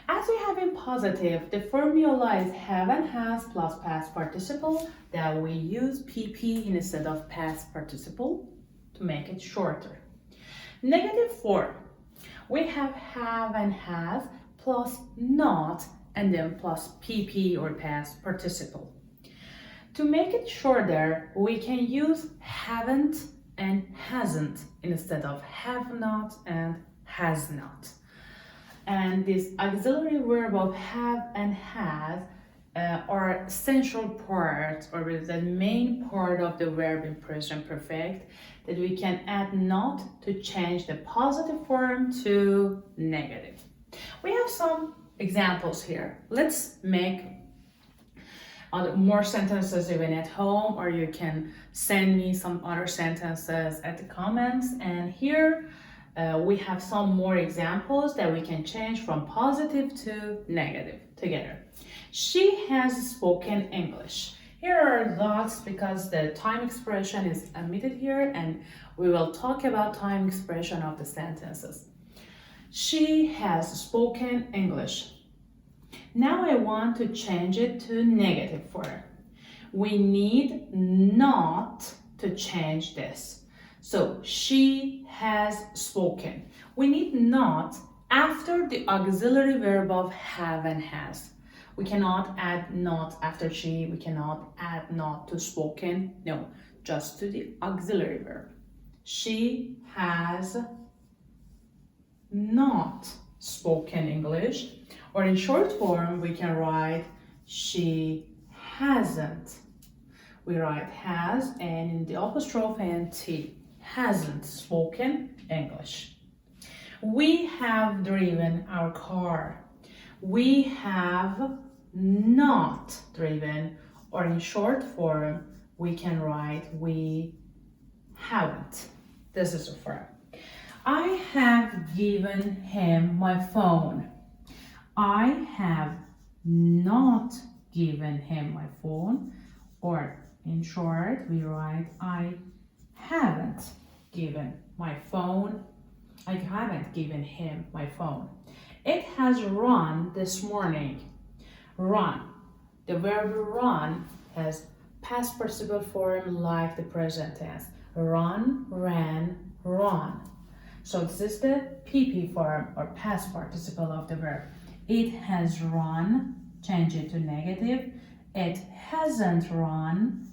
As we have in positive, the formula is have and has plus past participle, that we use PP instead of past participle to make it shorter. Negative form, we have and has plus not and then plus PP or past participle. To make it shorter, we can use haven't and hasn't instead of have not and has not. And this auxiliary verb of have and has are essential parts, or the main part of the verb in present perfect, that we can add not to change the positive form to negative. We have some examples here. Let's make more sentences even at home, or you can send me some other sentences at the comments. And here we have some more examples that we can change from positive to negative together. She has spoken English. Here are dots because the time expression is omitted here, and we will talk about time expression of the sentences. She has spoken English. Now I want to change it to negative form. We need not to change this. So she has spoken. We need not after the auxiliary verb of have and has. We cannot add not after she. We cannot add not to spoken. No, just to the auxiliary verb. She has not spoken English. Or in short form, we can write she hasn't. We write has and in the apostrophe and T. Hasn't spoken English. We have driven our car. We have not driven. Or in short form, we can write we haven't. This is a form. I have given him my phone. I have not given him my phone, or in short, we write I haven't given my phone. I haven't given him my phone. It has run this morning. Run. The verb run has past participle form like the present tense. Run, ran, run. So this is the PP form or past participle of the verb. It has run, change it to negative. It hasn't run,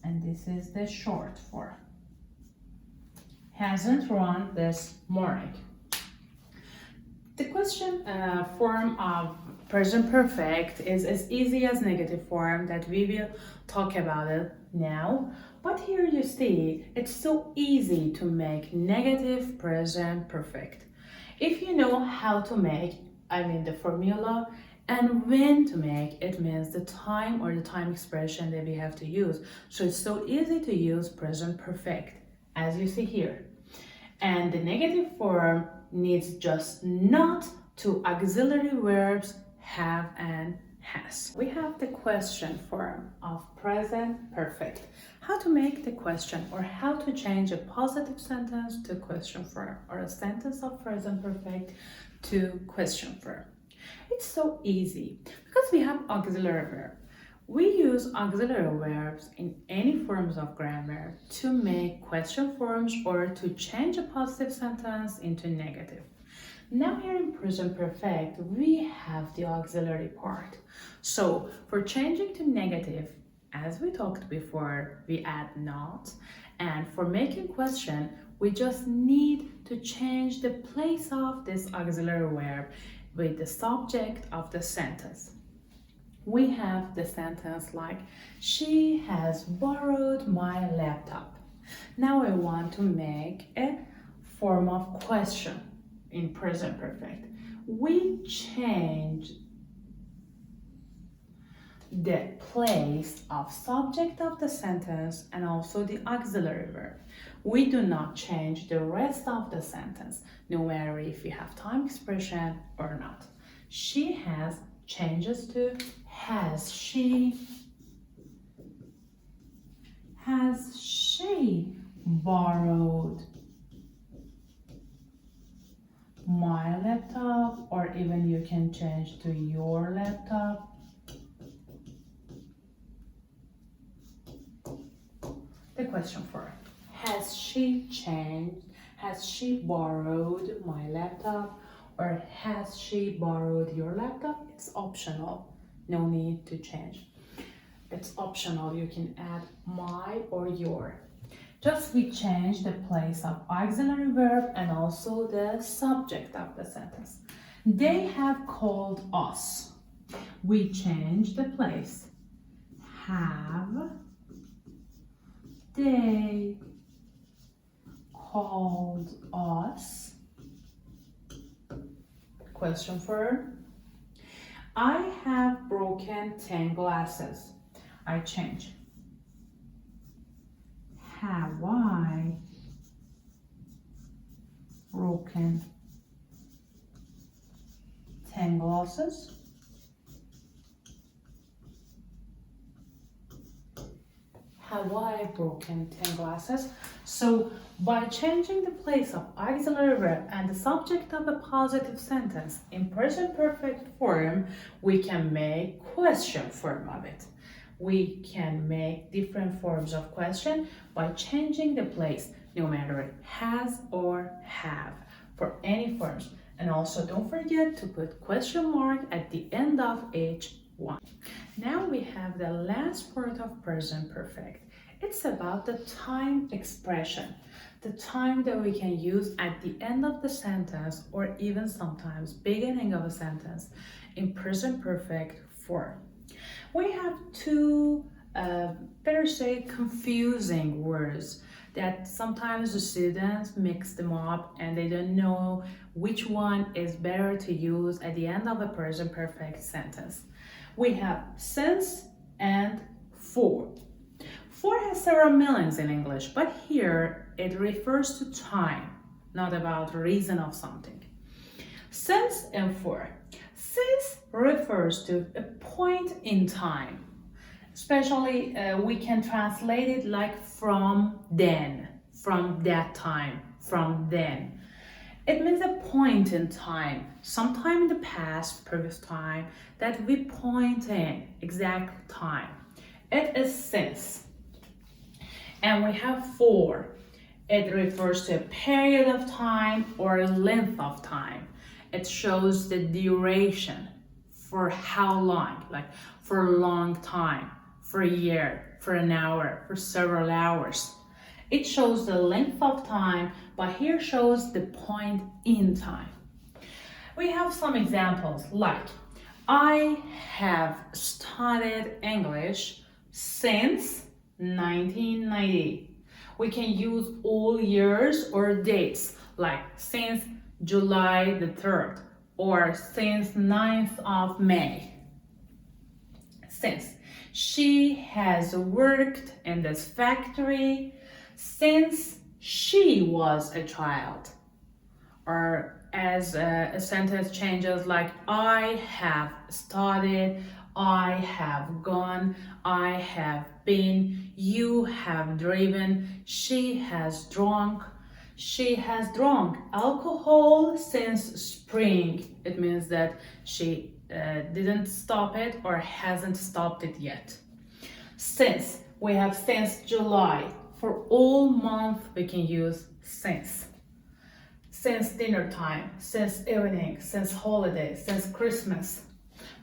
and this is the short form. Hasn't run this morning. The question form of present perfect is as easy as negative form that we will talk about it now. But here you see, it's so easy to make negative present perfect. If you know how to make the formula and when to make, it means the time or the time expression that we have to use. So it's so easy to use present perfect, as you see here. And the negative form needs just not to auxiliary verbs have and has. We have the question form of present perfect. How to make the question, or how to change a positive sentence to question form, or a sentence of present perfect to question form. It's so easy because we have auxiliary verb. We use auxiliary verbs in any forms of grammar to make question forms or to change a positive sentence into negative. Now here in present perfect, we have the auxiliary part. So for changing to negative, as we talked before, we add not. And for making question, we just need to change the place of this auxiliary verb with the subject of the sentence. We have the sentence like, she has borrowed my laptop. Now I want to make a form of question in present perfect. We change the place of subject of the sentence and also the auxiliary verb. We do not change the rest of the sentence, no matter if we have time expression or not. She has changes to has she. Has she borrowed my laptop? Or or even you can change to your laptop. The question 4. Has she borrowed my laptop, or has she borrowed your laptop? It's optional. No need to change. It's optional. You can add my or your. Just we change the place of auxiliary verb and also the subject of the sentence. They have called us. We change the place. Have they called us? Question 4. I have broken 10 glasses. I change. Have I broken 10 glasses? Have I broken 10 glasses? So by changing the place of auxiliary verb and the subject of a positive sentence in present perfect form, we can make question form of it. We can make different forms of question by changing the place, no matter has or have, for any forms. And also don't forget to put question mark at the end of each one. Now we have the last part of present perfect. It's about the time expression, the time that we can use at the end of the sentence or even sometimes beginning of a sentence in present perfect form. We have two, better say, confusing words that sometimes the students mix them up and they don't know which one is better to use at the end of a present perfect sentence. We have since and for. For has several meanings in English, but here it refers to time, not about reason of something. Since and for. Since refers to a point in time. Especially we can translate it like from then, from that time, from then. It means a point in time, sometime in the past, previous time, that we point in, exact time. It is since. And we have for. It refers to a period of time or a length of time. It shows the duration, for how long, like for a long time, for a year, for an hour, for several hours. It shows the length of time, but here shows the point in time. We have some examples like, I have studied English since 1990. We can use all years or dates, like since July the 3rd or since 9th of May. Since. She has worked in this factory since she was a child. Or as a sentence changes like, I have studied, I have gone, I have been, you have driven, she has drunk. She has drunk alcohol since spring. It means that she didn't stop it or hasn't stopped it yet. Since, we have since July. For all month we can use since. Since dinner time, since evening, since holiday, since Christmas.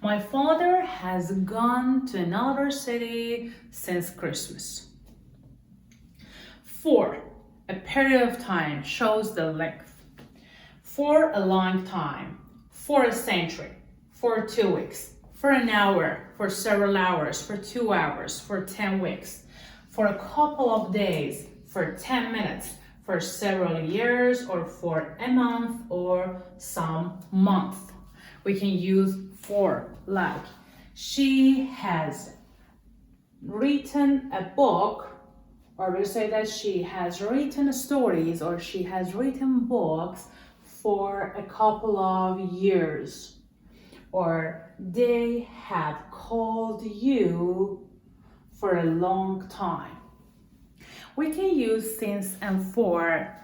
My father has gone to another city since Christmas. For. A period of time shows the length. For a long time, for a century, for 2 weeks, for an hour, for several hours, for 2 hours, for 10 weeks, for a couple of days, for 10 minutes, for several years, or for a month or some month. We can use for, like, she has written a book, or we say that she has written stories or she has written books for a couple of years. Or they have called you for a long time. We can use since and for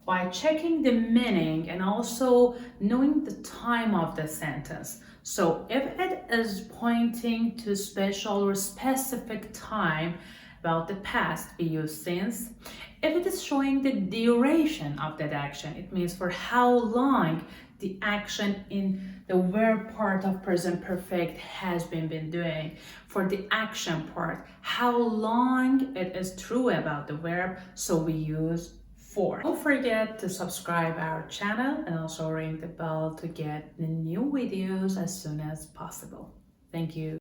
by checking the meaning and also knowing the time of the sentence. So if it is pointing to special or specific time about the past, we use since. If it is showing the duration of that action, it means for how long the action in the verb part of present perfect has been doing. For the action part, how long it is true about the verb, so we use for. Don't forget to subscribe our channel and also ring the bell to get the new videos as soon as possible. Thank you.